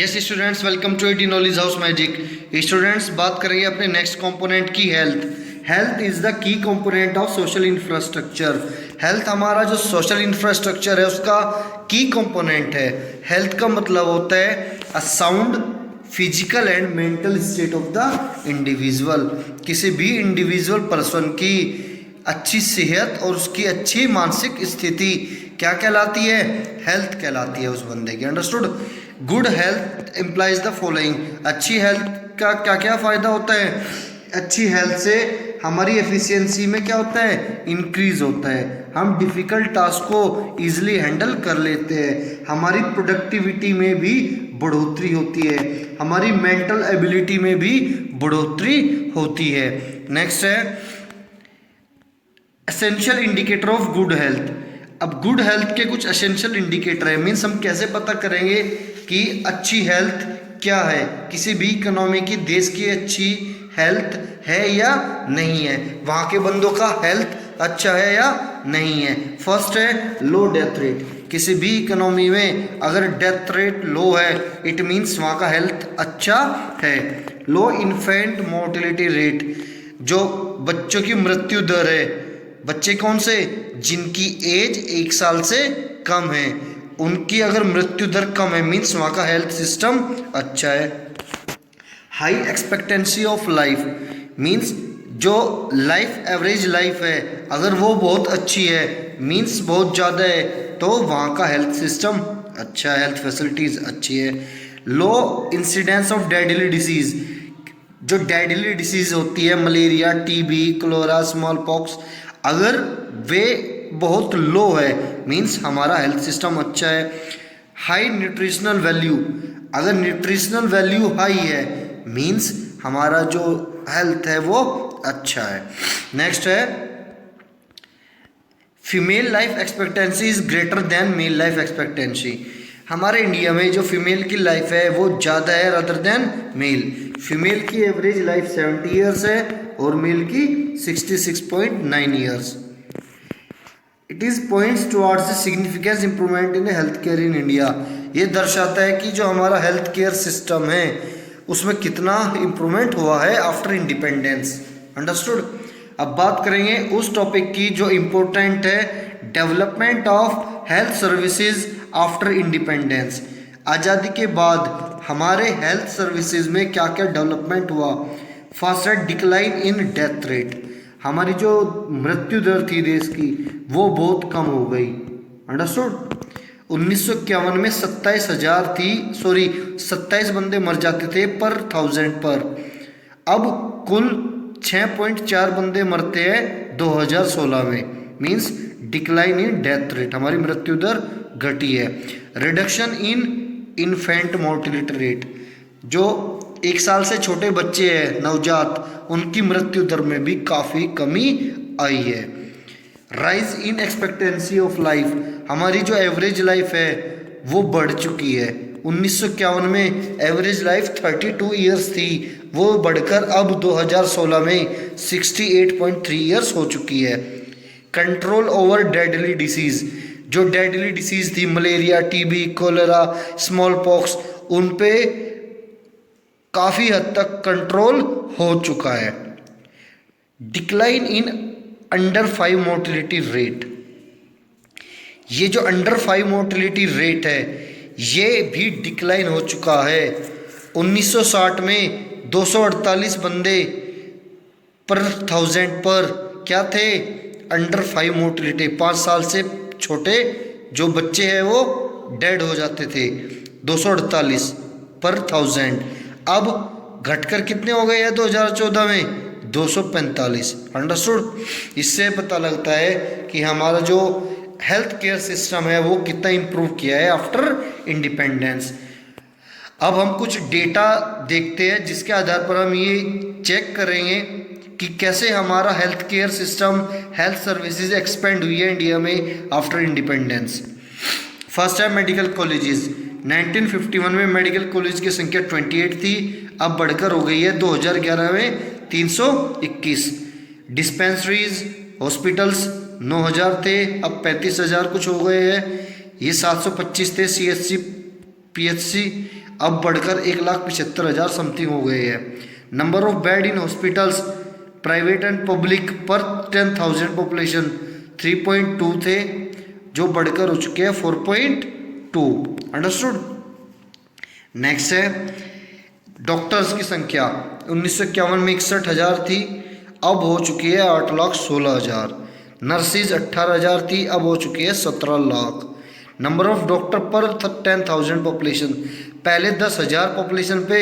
Yes students, welcome to AT knowledge house magic. Students, बात करेंगे अपने नेक्स्ट कंपोनेंट की, health. Health is the key component of social infrastructure. Health हमारा जो social infrastructure है उसका की कंपोनेंट है। हेल्थ का मतलब होता है a sound physical and mental state of the individual. किसी भी इंडिविजुअल पर्सन की अच्छी सेहत और उसकी अच्छी मानसिक स्थिति क्या कहलाती है? हेल्थ कहलाती है उस बंदे की। Understood? Good health implies the following. अच्छी हेल्थ का क्या क्या फ़ायदा होता है? अच्छी हेल्थ से हमारी एफिशिएंसी में क्या होता है? इंक्रीज होता है। हम डिफ़िकल्ट टास्क को ईजिली हैंडल कर लेते हैं। हमारी प्रोडक्टिविटी में भी बढ़ोतरी होती है। हमारी मेंटल एबिलिटी में भी बढ़ोतरी होती है। नेक्स्ट है essential indicator of good health. अब गुड हेल्थ के कुछ एसेंशियल इंडिकेटर है। मीन्स हम कैसे पता करेंगे कि अच्छी हेल्थ क्या है? किसी भी इकोनॉमी की, देश की अच्छी हेल्थ है या नहीं है, वहाँ के बंदों का हेल्थ अच्छा है या नहीं है। फर्स्ट है लो डेथ रेट। किसी भी इकोनॉमी में अगर डेथ रेट लो है इट मीन्स वहाँ का हेल्थ अच्छा है। लो इन्फेंट मोर्टेलिटी रेट, जो बच्चों की मृत्यु दर है, बच्चे कौन से? जिनकी एज 1 साल से कम है, उनकी अगर मृत्यु दर कम है मीन्स वहाँ का हेल्थ सिस्टम अच्छा है। High expectancy of life means जो लाइफ एवरेज लाइफ है अगर वो बहुत अच्छी है मीन्स बहुत ज़्यादा है, तो वहाँ का हेल्थ सिस्टम अच्छा है, हेल्थ फैसिलिटीज़ अच्छी है। Low incidence of deadly disease, जो डेडली डिसीज़ होती है malaria, TB, cholera, smallpox, अगर वे बहुत लो है मीन्स हमारा हेल्थ सिस्टम अच्छा है। हाई न्यूट्रिशनल वैल्यू, अगर न्यूट्रिशनल वैल्यू हाई है मीन्स हमारा जो हेल्थ है वो अच्छा है। नेक्स्ट है female life expectancy is greater than male life expectancy. हमारे इंडिया में जो फीमेल की लाइफ है वो ज़्यादा है रदर देन मेल। फीमेल की एवरेज लाइफ 70 ईयर्स है और मेल की 66.9 years. It is points towards the significance improvement in health care in India. ये दर्शाता है कि जो हमारा हेल्थ केयर सिस्टम है उसमें कितना इम्प्रूवमेंट हुआ है आफ्टर इंडिपेंडेंस। अंडरस्टूड? अब बात करेंगे उस टॉपिक की जो इम्पोर्टेंट है, development of health services after independence. आज़ादी के बाद हमारे हेल्थ सर्विसेज में क्या क्या डेवलपमेंट हुआ। फर्स्ट है डिक्लाइन इन डेथ रेट, हमारी जो मृत्यु दर थी देश की वो बहुत कम हो गई। अंडरस्टूड? 1951 में 27,000 थी, 27 बंदे मर जाते थे पर 1000 पर। अब कुल 6.4 बंदे मरते हैं 2016 में। Means decline in death rate, हमारी मृत्यु दर घटी है। Reduction in infant mortality rate, जो 1 साल से छोटे बच्चे हैं नवजात, उनकी मृत्यु दर में भी काफ़ी कमी आई है। Rise in expectancy of life, हमारी जो एवरेज लाइफ है वो बढ़ चुकी है। 1951 में एवरेज लाइफ 32 ईयर्स थी, वो बढ़कर अब 2016 में 68.3 ईयर्स हो चुकी है। कंट्रोल ओवर डेडली डिसीज़, जो डेडली डिसीज़ थी malaria, TB, cholera, smallpox, उन पे काफ़ी हद तक कंट्रोल हो चुका है। Decline in under 5 mortality rate, ये जो अंडर 5 मोर्टेलिटी रेट है ये भी डिक्लाइन हो चुका है। 1960 में 248 बंदे पर 1000 पर क्या थे? अंडर 5 मोर्टेलिटी, 5 साल से छोटे जो बच्चे हैं वो डेड हो जाते थे। 248 पर 1000, अब घटकर कितने हो गए हैं 2014 में? 245। अंडरस्टूड? इससे पता लगता है कि हमारा जो हेल्थ केयर सिस्टम है वो कितना इम्प्रूव किया है आफ्टर इंडिपेंडेंस। अब हम कुछ डेटा देखते हैं जिसके आधार पर हम ये चेक करेंगे कि कैसे हमारा health care system, health services expand हुई है इंडिया में आफ्टर इंडिपेंडेंस। फर्स्ट है मेडिकल कॉलेजेस। 1951 में मेडिकल कॉलेज की संख्या 28 थी, अब बढ़कर हो गई है 2011 में 321। डिस्पेंसरीज, हॉस्पिटल्स 9000 थे, अब 35,000 कुछ हो गए हैं। ये 725 थे CHC PHC, अब बढ़कर 1,75,000 समथिंग हो गए हैं। Number of bed in hospitals private and public पर 10,000 पॉपुलेशन 3.2 थे, जो बढ़कर हो चुके हैं 4.2। अंडरस्टूड। नेक्स्ट है डॉक्टर्स की संख्या 1951 में 61,000 थी, अब हो चुकी है 8,16,000। नर्सिस 18,000 थी, अब हो चुकी है 17 लाख। नंबर ऑफ डॉक्टर पर 10,000 पॉपुलेशन, पहले 10,000 पॉपुलेशन पे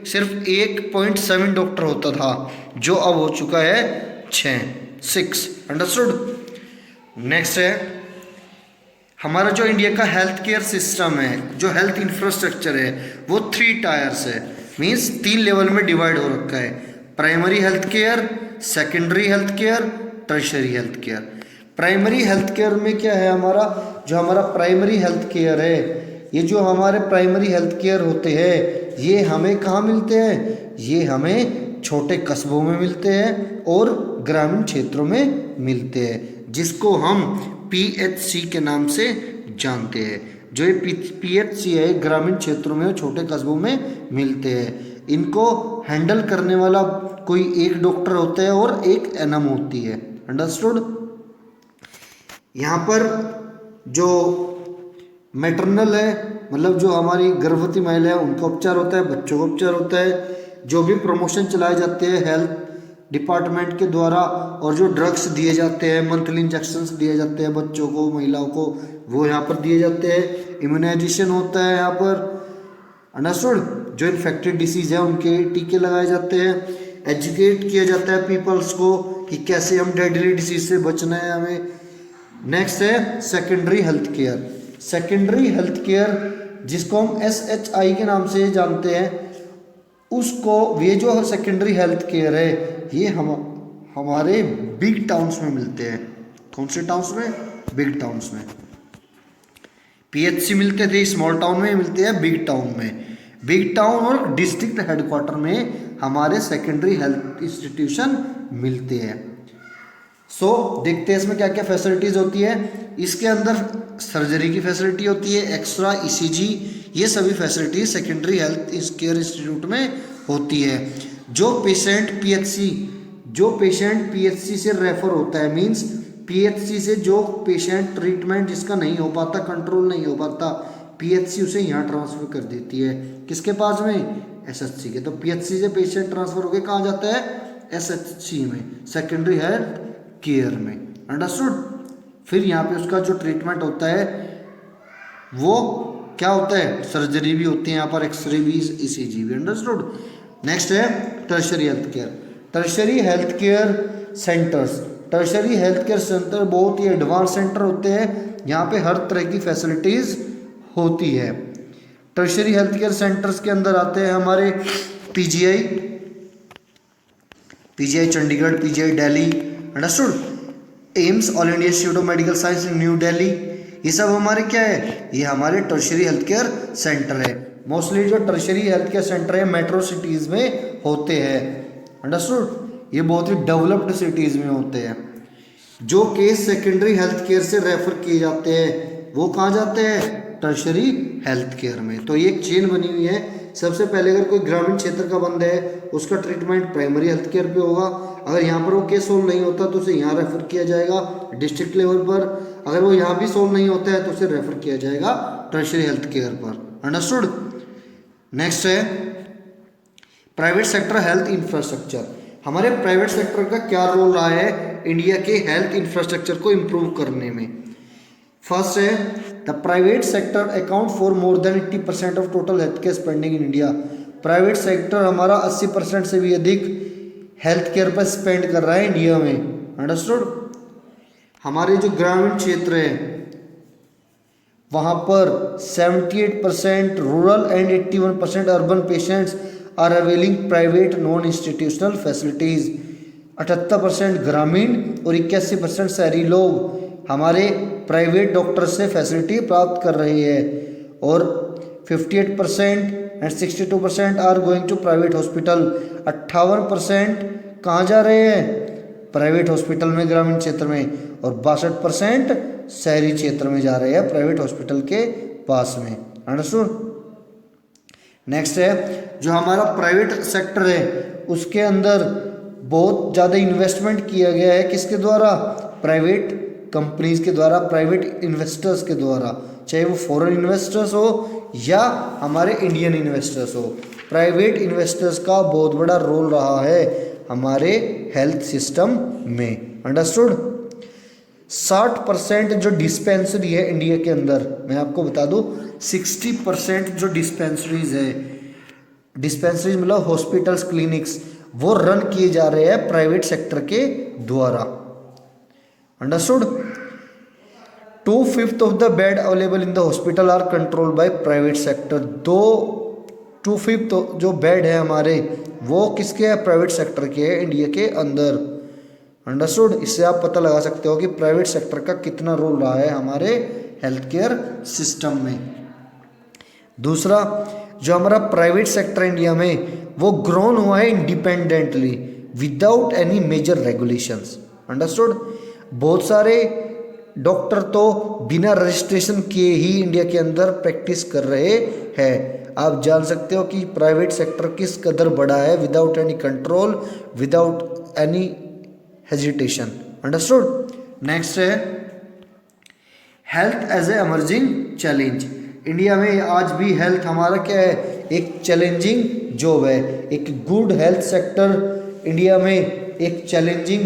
सिर्फ 1.7 डॉक्टर होता था, जो अब हो चुका है 6। अंडरस्टूड। नेक्स्ट है हमारा जो इंडिया का हेल्थ केयर सिस्टम है, जो हेल्थ इंफ्रास्ट्रक्चर है, वो 3 टायर्स है, मीन्स 3 लेवल में डिवाइड हो रखा है। Primary health care, secondary health care, tertiary health care. Primary health care में क्या है, जो हमारा प्राइमरी हेल्थ केयर है, ये जो हमारे प्राइमरी हेल्थ केयर होते हैं, ये हमें कहाँ मिलते हैं? ये हमें छोटे कस्बों में मिलते हैं और ग्रामीण क्षेत्रों में मिलते हैं, जिसको हम PHC के नाम से जानते हैं। जो ये PHC है, ग्रामीण क्षेत्रों में और छोटे कस्बों में मिलते हैं। इनको हैंडल करने वाला कोई एक डॉक्टर होता है और एक एनएम होती है। अंडरस्टूड। यहाँ पर जो मैटरनल है, मतलब जो हमारी गर्भवती महिला है, उनका उपचार होता है, बच्चों का उपचार होता है। जो भी प्रमोशन चलाए जाते हैं हेल्थ डिपार्टमेंट के द्वारा, और जो ड्रग्स दिए जाते हैं, मंथली इंजेक्शंस दिए जाते हैं बच्चों को, महिलाओं को, वो यहाँ पर दिए जाते हैं। इम्यूनाइजेशन होता है यहाँ पर। अंडरस्टूड। जो इन्फेक्टेड डिसीज़ है उनके टीके लगाए जाते हैं। एजुकेट किया जाता है पीपल्स को कि कैसे हम डेडली डिसीज से बचना है हमें। नेक्स्ट है secondary health care. Secondary health care जिसको हम SHI के नाम से जानते हैं, उसको ये जो सेकेंडरी हेल्थ केयर है, ये हमारे बिग टाउन्स में मिलते हैं। कौन से टाउन्स में? बिग टाउन्स में। PHC मिलते थे स्मॉल टाउन में, मिलते हैं बिग टाउन में। बिग टाउन और डिस्ट्रिक्ट हेडक्वार्टर में हमारे सेकेंडरी हेल्थ इंस्टीट्यूशन मिलते हैं। देखते हैं इसमें क्या क्या फैसिलिटीज़ होती है। इसके अंदर सर्जरी की फैसिलिटी होती है, एक्सरा, ECG, ये सभी facilities secondary health care institute में होती है। जो पेशेंट PHC से रेफर होता है, मींस PHC से जो पेशेंट ट्रीटमेंट जिसका नहीं हो पाता, कंट्रोल नहीं हो पाता, PHC उसे यहाँ ट्रांसफ़र कर देती है। किसके पास में? SHC के। तो PHC से पेशेंट ट्रांसफ़र होकर कहाँ जाता है? SHC में, सेकेंडरी हेल्थ केयर में। अंडरस्टूड। फिर यहाँ पे उसका जो ट्रीटमेंट होता है वो क्या होता है? सर्जरी भी होती है यहाँ पर, एक्सरे भी, ECG भी। अंडरस्टूड। नेक्स्ट है tertiary health care. Tertiary health care centres. Tertiary health care centre बहुत ही एडवांस सेंटर होते हैं, यहाँ पे हर तरह की फैसिलिटीज़ होती है। टर्शरी हेल्थ केयर सेंटर्स के अंदर आते हैं हमारे PGI Chandigarh, PGI Delhi. Understood. AIIMS, all India institute of medical science new Delhi, ये सब हमारे क्या है? ये हमारे टर्शरी हेल्थ केयर सेंटर है। मोस्टली जो टर्शरी हेल्थ केयर सेंटर है मेट्रो सिटीज़ में होते हैं। अंडरस्टूड। ये बहुत ही डेवलप्ड सिटीज़ में होते हैं। जो केस सेकेंडरी हेल्थ केयर से रेफर किए जाते हैं वो कहाँ जाते हैं? टर्शरी हेल्थ केयर में। तो ये एक चेन बनी हुई है। सबसे पहले अगर कोई ग्रामीण क्षेत्र का बंदा है, उसका ट्रीटमेंट प्राइमरी हेल्थ केयर पे होगा। अगर यहाँ पर वो केस सोल्व नहीं होता तो उसे यहाँ रेफर किया जाएगा डिस्ट्रिक्ट लेवल पर। अगर वो यहाँ भी सोल्व नहीं होता है तो उसे रेफर किया जाएगा टर्शरी हेल्थ केयर पर। अंडरस्टूड। नेक्स्ट है प्राइवेट सेक्टर हेल्थ इंफ्रास्ट्रक्चर। हमारे प्राइवेट सेक्टर का क्या रोल रहा है इंडिया के हेल्थ इंफ्रास्ट्रक्चर को इम्प्रूव करने में? फर्स्ट है the private sector account for more than 80% of total health care spending in India. Private sector हमारा 80% से भी अधिक हेल्थ केयर पर स्पेंड कर रहा है इंडिया में। अंडरस्टूड। हमारे जो ग्रामीण क्षेत्र है वहाँ पर 78% rural and 81% urban patients are availing private non institutional facilities. 78% ग्रामीण और 81% शहरी लोग हमारे प्राइवेट डॉक्टर से फैसिलिटी प्राप्त कर रहे हैं, और 58% and 62% are going to private hospital. 58% कहाँ जा रहे हैं? प्राइवेट हॉस्पिटल में ग्रामीण क्षेत्र में, और 62% शहरी क्षेत्र में जा रहे हैं प्राइवेट हॉस्पिटल के पास में। अंडरस्टूड। नेक्स्ट है जो हमारा प्राइवेट सेक्टर है उसके अंदर बहुत ज़्यादा इन्वेस्टमेंट किया गया है, किसके द्वारा? प्राइवेट कंपनीज के द्वारा, प्राइवेट इन्वेस्टर्स के द्वारा, चाहे वो फॉरेन इन्वेस्टर्स हो या हमारे इंडियन इन्वेस्टर्स हो। प्राइवेट इन्वेस्टर्स का बहुत बड़ा रोल रहा है हमारे हेल्थ सिस्टम में। अंडरस्टूड? 60% जो डिस्पेंसरी है इंडिया के अंदर, मैं आपको बता दूं 60% जो डिस्पेंसरीज है, डिस्पेंसरीज मतलब हॉस्पिटल्स, क्लिनिक्स, वो रन किए जा रहे हैं प्राइवेट सेक्टर के द्वारा। Understood? 2/5 of the bed available in the hospital are controlled by private sector. 2/5 जो बेड है हमारे वो किसके हैं? प्राइवेट सेक्टर के हैं इंडिया के अंदर। अंडरस्टूड? इससे आप पता लगा सकते हो कि प्राइवेट सेक्टर का कितना रोल रहा है हमारे हेल्थ केयर सिस्टम में। दूसरा, जो हमारा प्राइवेट सेक्टर इंडिया में वो ग्रोन हुआ है independently without any major regulations. Understood? बहुत सारे डॉक्टर तो बिना रजिस्ट्रेशन किए ही इंडिया के अंदर प्रैक्टिस कर रहे हैं। आप जान सकते हो कि प्राइवेट सेक्टर किस कदर बड़ा है, without any control, without any hesitation. Understood? Next है health as a emerging challenge. India में आज भी हेल्थ हमारा क्या है? एक चैलेंजिंग जॉब है। एक गुड हेल्थ सेक्टर इंडिया में एक चैलेंजिंग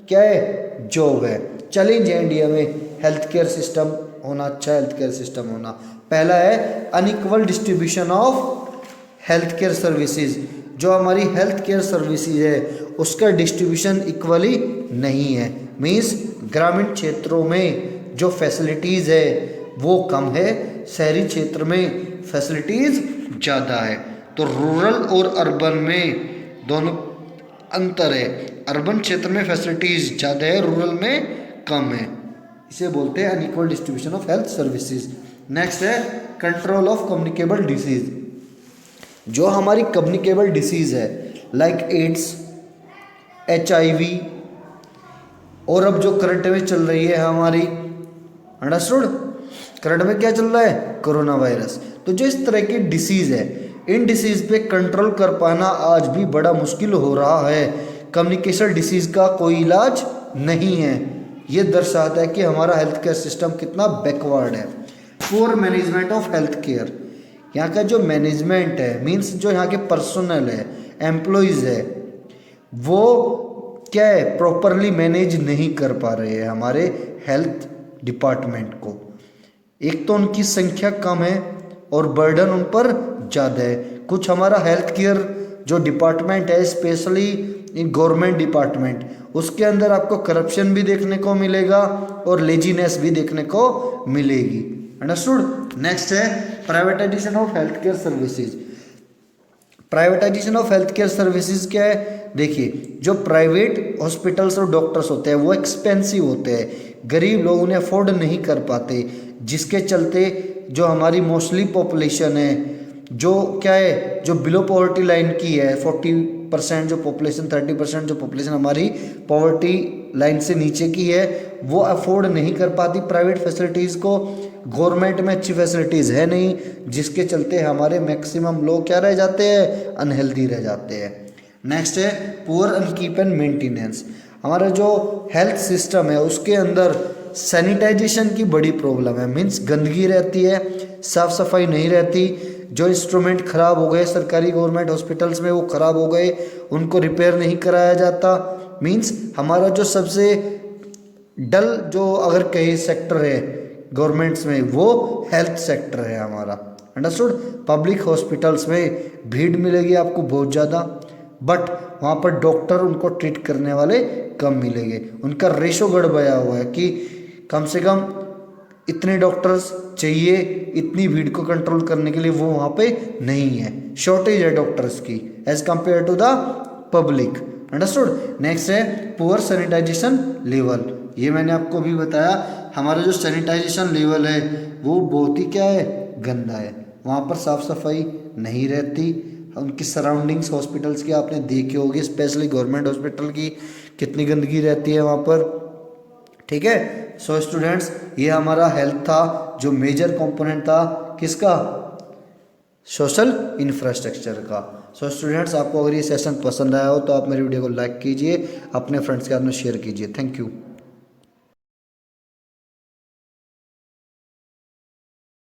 क्या है? जॉब है। चैलेंज है इंडिया में हेल्थ केयर सिस्टम होना, अच्छा हेल्थ केयर सिस्टम होना। पहला है unequal distribution of health care services. जो हमारी हेल्थ केयर सर्विसेज है उसका डिस्ट्रीब्यूशन इक्वली नहीं है। मीन्स ग्रामीण क्षेत्रों में जो फैसिलिटीज़ है वो कम है, शहरी क्षेत्र में फैसिलिटीज़ ज़्यादा है। तो रूरल और अर्बन में दोनों अंतर है। अर्बन क्षेत्र में फैसिलिटीज़ ज़्यादा है, रूरल में कम है। इसे बोलते हैं unequal distribution of health services. Next है कंट्रोल ऑफ कम्युनिकेबल डिसीज। जो हमारी कम्युनिकेबल डिसीज़ है लाइक एड्स, HIV, और अब जो करंट में चल रही है हमारी, अंडरस्टूड? करंट में क्या चल रहा है? Corona virus. तो जो इस तरह की डिसीज़ है, इन डिसीज़ पे कंट्रोल कर पाना आज भी बड़ा मुश्किल हो रहा है। कम्युनिकेशन डिसीज़ का कोई इलाज नहीं है। ये दर्शाता है कि हमारा हेल्थ केयर सिस्टम कितना बैकवर्ड है। Poor management of health care. यहाँ का जो मैनेजमेंट है, मीन्स जो यहाँ के पर्सनल है, एम्प्लॉयज़ है, वो क्या है? प्रॉपरली मैनेज नहीं कर पा रहे हैं हमारे हेल्थ डिपार्टमेंट को। एक तो उनकी संख्या कम है और बर्डन उन पर ज़्यादा है। कुछ हमारा हेल्थ केयर जो डिपार्टमेंट है, स्पेशली इन गवर्नमेंट डिपार्टमेंट, उसके अंदर आपको करप्शन भी देखने को मिलेगा और लेजीनेस भी देखने को मिलेगी। अंडरस्टूड? नेक्स्ट है privatisation of health care services. Privatisation of health care services क्या है? देखिए, जो प्राइवेट हॉस्पिटल्स और डॉक्टर्स होते हैं वो एक्सपेंसिव होते हैं, गरीब लोग उन्हें अफोर्ड नहीं कर पाते, जिसके चलते जो हमारी मोस्टली पॉपुलेशन है जो क्या है, जो बिलो पॉवर्टी लाइन की है, 40% जो पॉपुलेशन, 30% जो पॉपुलेशन हमारी पॉवर्टी लाइन से नीचे की है, वो अफोर्ड नहीं कर पाती प्राइवेट फैसिलिटीज़ को। गवर्नमेंट में अच्छी फैसिलिटीज़ है नहीं, जिसके चलते हमारे मैक्सिमम लोग क्या रह जाते हैं? अनहेल्दी रह जाते हैं। नेक्स्ट है पुअर अनकीप एंड मेंटेनेंस। हमारा जो हेल्थ सिस्टम है उसके अंदर सैनिटाइजेशन की बड़ी प्रॉब्लम है। मीन्स गंदगी रहती है, साफ़ सफाई नहीं रहती। जो इंस्ट्रूमेंट ख़राब हो गए सरकारी गवर्नमेंट हॉस्पिटल्स में, वो ख़राब हो गए, उनको रिपेयर नहीं कराया जाता। मीन्स हमारा जो सबसे डल जो अगर कहीं सेक्टर है गवर्नमेंट्स में, वो हेल्थ सेक्टर है हमारा। अंडरस्टूड? पब्लिक हॉस्पिटल्स में भीड़ मिलेगी आपको बहुत ज़्यादा, बट वहाँ पर डॉक्टर उनको ट्रीट करने वाले कम मिलेंगे। उनका रेशो गड़बड़ा हुआ है कि कम से कम इतने डॉक्टर्स चाहिए इतनी भीड़ को कंट्रोल करने के लिए, वो वहाँ पे नहीं है। शॉर्टेज है डॉक्टर्स की as compare to the public. Understood? Next है पुअर सैनिटाइजेशन लेवल। ये मैंने आपको भी बताया, हमारा जो सैनिटाइजेशन लेवल है वो बहुत ही क्या है? गंदा है। वहाँ पर साफ़ सफाई नहीं रहती। उनकी सराउंडिंग्स हॉस्पिटल्स की आपने देखी होगी, स्पेशली गवर्नमेंट हॉस्पिटल की कितनी गंदगी रहती है वहाँ पर। ठीक है? सो स्टूडेंट्स, ये हमारा हेल्थ था जो मेजर कंपोनेंट था किसका? सोशल इंफ्रास्ट्रक्चर का। सो स्टूडेंट्स, आपको अगर ये सेशन पसंद आया हो तो आप मेरी वीडियो को लाइक कीजिए, अपने फ्रेंड्स के साथ में शेयर कीजिए। Thank you.